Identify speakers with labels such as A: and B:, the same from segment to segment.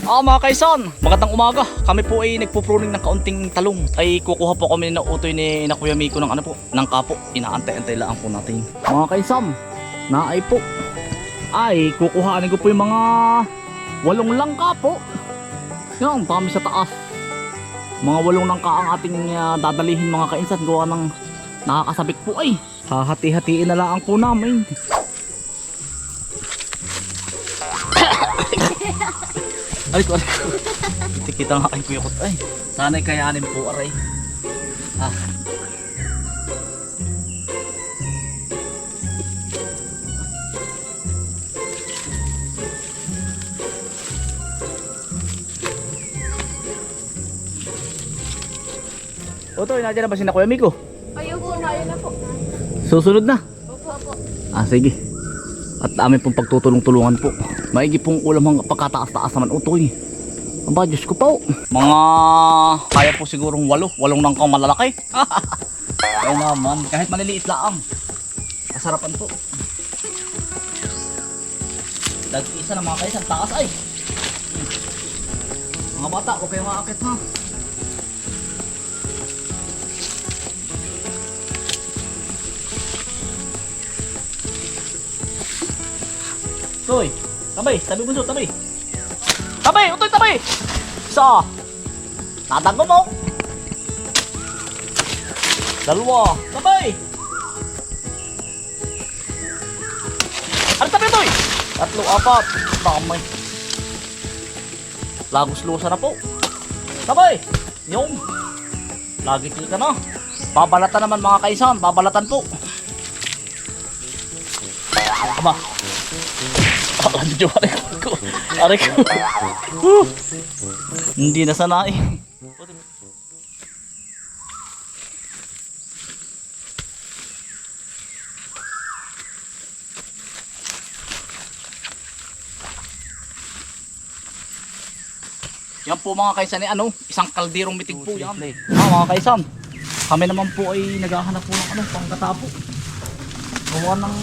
A: Mga kaisan, magandang umaga. Kami po ay nagpo-pruning ng kaunting talong. Ay kukuha po kami ng utoy ni Kuya Miko ng ng kapo. Inaantay-antay lang po natin. Mga kaisan, naay po. Ay kukuhaanin ko po yung mga 8 langka po. Yan, kami sa taas. Mga 8 langka ang ating dadalihin mga kaisan. Gawa ng nakakasabik po ay. Hahati-hatiin na lang po namin. Ay ko. Kita nga kay Kuya Kot. Ay, sana'y kayanin po aray. Otoy, nandiyan na ba si Kuya Miko?
B: Ayoko na, ayun na po.
A: Susunod na?
B: Opo.
A: Sige. At amin pong pagtutulong-tulungan po. Maigi pong ulam ang pagkataas-taas naman utoy. Aba, Diyos ko po. Mga kaya po sigurong 8 nang kang malalaki. Ay naman, kahit maliliit lang. Kasarapan po. Dag-isa na mga kaisan, taas ay. Mga bata, huwag kayong maakit ha. Utoy, tabay, tabi bunso, tabay. Tabay, utoy, tabay. Isa. Tatanggo mo. 2, tabay. Ano tabi, utoy? 3, 4. Damay. Lagos-lusa na po. Tabay. Yung. Lagi ka na. Babalatan naman mga kaisan, babalatan po. Aba. Aray ko. Hindi na sanay. Yan po mga kaisan isang kalderong mitig po yan. Mga kaisan, kami naman po ay naghahanap po ng panggatapo. Gawa ng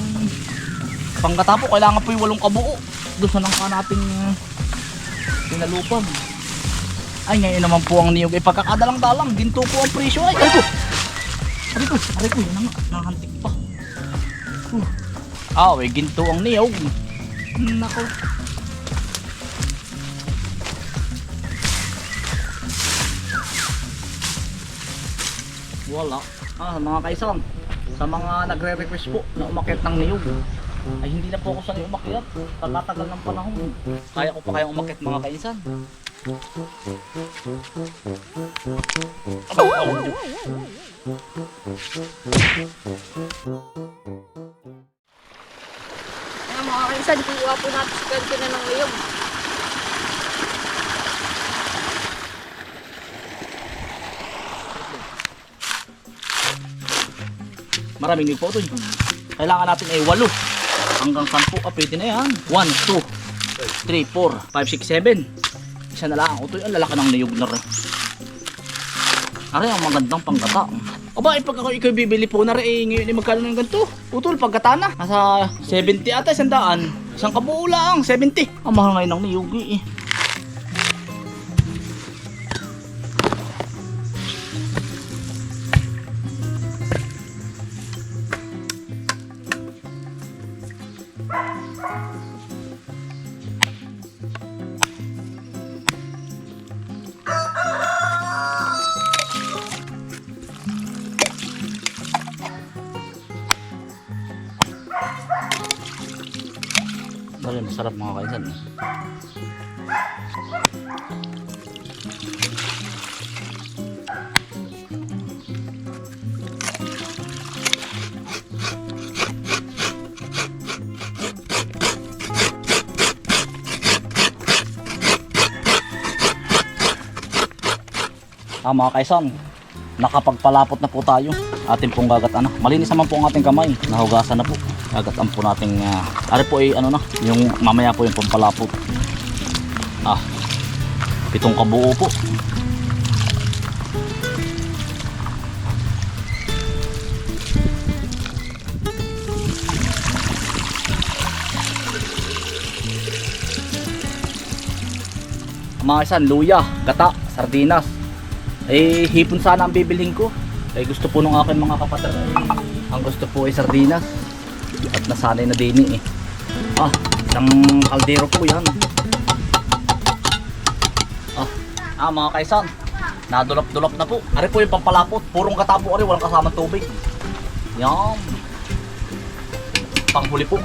A: panggatapo, kailangan po yung 8 kabuo. Doon sa nangka nating pinalupan. Ay ngayon naman po ang niyog ay pagkakadalang-dalang. Ginto po ang presyo ay. Aray ko, yan nga, nakahantik pa. Ginto ang niyog. Nako. Wala. Mga kaisan, sa mga nagre-request po na umakyat ng niyog, ay hindi na po ako sanay umakyat. Tatagal ng panahon. Kaya ko pa kayang umakyat mga kaisan.
B: Ayan mga kaisan, kuha po natin si Kantina ng iyong.
A: Maraming niyog po ito. Kailangan natin ay 8 hanggang 10. Pwede na yan. 1, 2, 3, 4, 5, 6, 7. Isa na lang. Ito yung lalaki ng niyog na rin. Aray, ang magandang panggata. Aba, pag ako ikaw bibili po na rin, ngayon ay magkano ng ganito? Utol, pagkata na. Nasa 70 ata, 100. Isang kabuo lang, 70. Ang mahal ngayon ng niyog eh. Masarap mga kaisan. Mga kaisan, nakapagpalapot na po tayo. Atin pong gagatan na. Malinis naman po ang ating kamay. Nahugasan na po. Gagatan po nating ari po ay yung mamaya po yung pampalapot. 7 kabuo po. Mga kaisan, luya, gata, sardinas. Eh, hipon sana ang bibilhin ko. Eh, gusto po ng aking mga kapatid. Ang gusto po ay sardinas. At nasanay na din eh. Isang kaldero po yan. Mga kaisan, nadulap-dulap na po. Ari po yung pampalapot. Purong gata po ari, walang kasamang tubig. Yan. Panghuli po.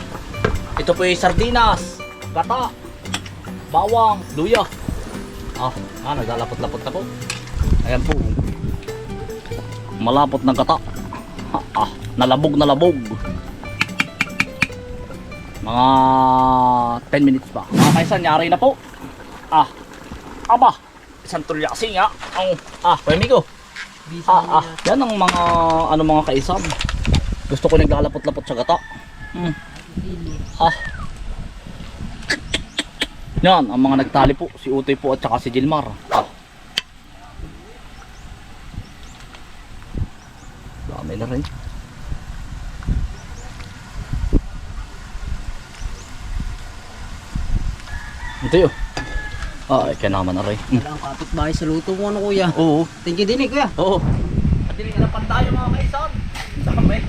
A: Ito po yung sardinas, gata, bawang, luya. Naglalapot-lapot na po. Ayan po. Malapot na gata. Nalabog na labog. Mga 10 minutes pa. Mga kaisan, nyari na po. Isang tulyasi nga. Pwemi ko. Yan ang mga kaisan. Gusto ko naglalapot-lapot sa gata. Yan, ang mga nagtali po. Si Utoy po at saka si Gilmar. Dami na rin. Ito yun. Kaya naman na rin.
C: Wala ang kapitbahay sa luto mo, ano kuya?
A: Oo.
C: Thank you din kuya.
A: Oo. At diniganapan tayo mga kaisan. Dami.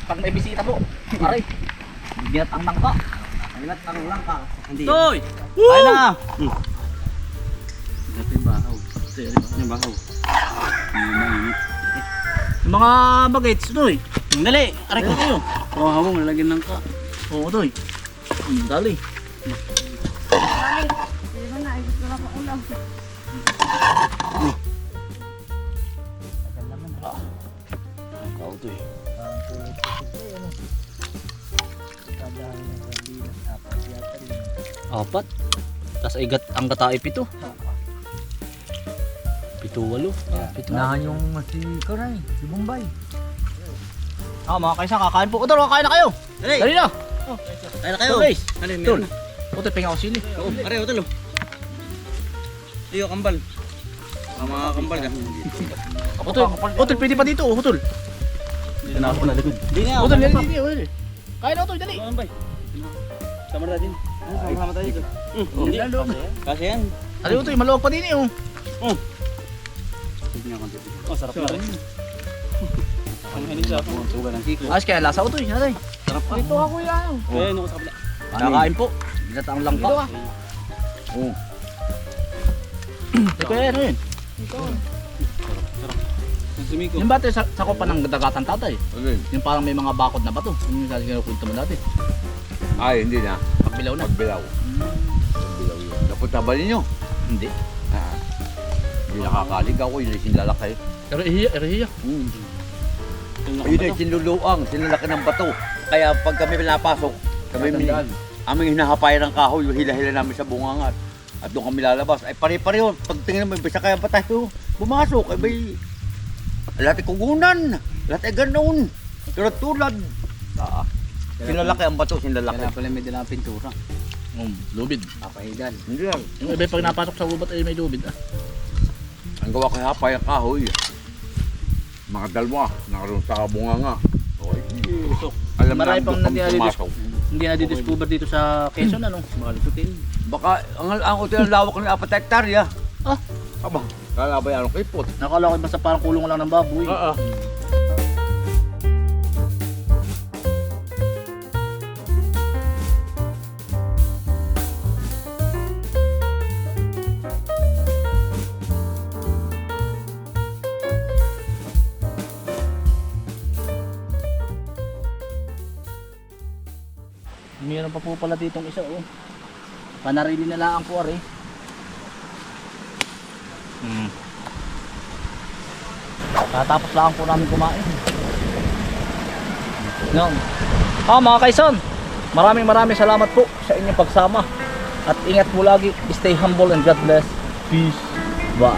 A: Pang may bisita po. Aray. Binat ang nangka.
C: Ilat ang lang ka. Hindi.
A: Toy! Ay na!
C: Ito yung bahaw. Yung bahaw.
A: Yung mga bagets, Toy. Dali. Aray ko kayo.
C: Bahaw mo, lalagyan ng ka.
A: Oo, Toy. Dali.
B: Hindi na, gusto na pa ulam.
A: Ikaw, Toy. Apat. Tapos ay ang gata ay 7. 7-8.
C: Nahan yung si Karay, si Bombay.
A: Mga kaisan, kakain po. Utol, kakain na kayo.
C: Dali!
A: Dali na.
C: Kaya na kayo.
A: Guys.
C: Dali,
A: Utol.
C: meron.
A: Utol, pinga ko sili.
C: Oo, aray, utol. Iyo, kambal. Mga kambal ka.
A: Utol, pwede pa dito. Utol.
C: Hindi na ako na likod. Hindi na
A: Utol, dali. Kain na, Utol, dali.
C: Kambal. Sama na din. Sama tayo dito. Hindi. Kasi yan.
A: Dali, Utol, maluwag pa din eh.
C: Sarap na rin. Ang hinig sa suga ng siko.
A: Ayos kaya lasa, Utol. Dali.
C: Sarap pa.
B: Ito ako yan.
C: Kaya nung sa kabila.
A: Kakain po. Binataang langka.
B: Ito
A: Oo. Kaya ano yun?
B: Ito.
C: Ang sumiko.
A: Yung bate sa pa ng dagatan tatay. Yung parang may mga bakod na bato. Yung sabi kinukwento mo dati.
D: Ay, hindi na.
A: Pagbilaw na.
D: Pagbilaw. Pagbilaw yun. Napunta ba ninyo?
A: Hindi.
D: Hindi nakakalig ako. Yun ay sinlalakay.
A: Pero ihiya.
D: Yun ay sinluluang. Sinlalaki ng bato. Kaya pag kami pinapasok, aming hinahapayan ng kahoy, hila-hila namin sa bungangat. At doon kami lalabas. Ay pare-pareho. Pag tingnan mo, bisa kaya pa tayo bumasok. Ay bay, lahat ay kugunan. Lahat ay ganoon. Tulad. Sinlalaki ang bato, sinlalaki.
C: Kaya pala may dalang pintura.
A: Lubid.
C: Papahidan.
D: Hindi lang.
A: Yung iba pag napasok sa gubat ay may lubid.
D: Ang gawa ko hapay ang kahoy. Mga dalawa, nakaroon sa bunganga. Okay. Alam
A: Marami
D: na
A: pang
D: doon kami pumasok.
A: Hindi na didiscover dito sa Quezon ano.
C: Malusutin.
D: Baka ang hotel ang lawak ng 4 hektarya. Aba, kalabay ano kay pot.
A: Nakala ko basta parang kulong lang ng baboy.
D: Oo.
A: Meron pa po pala ditong isa Panarili na lang po ari. Tatapos lang po namin kumain. Yan. Mga kaisan, maraming salamat po sa inyong pagsama. At ingat po lagi, stay humble and God bless. Peace. Bye.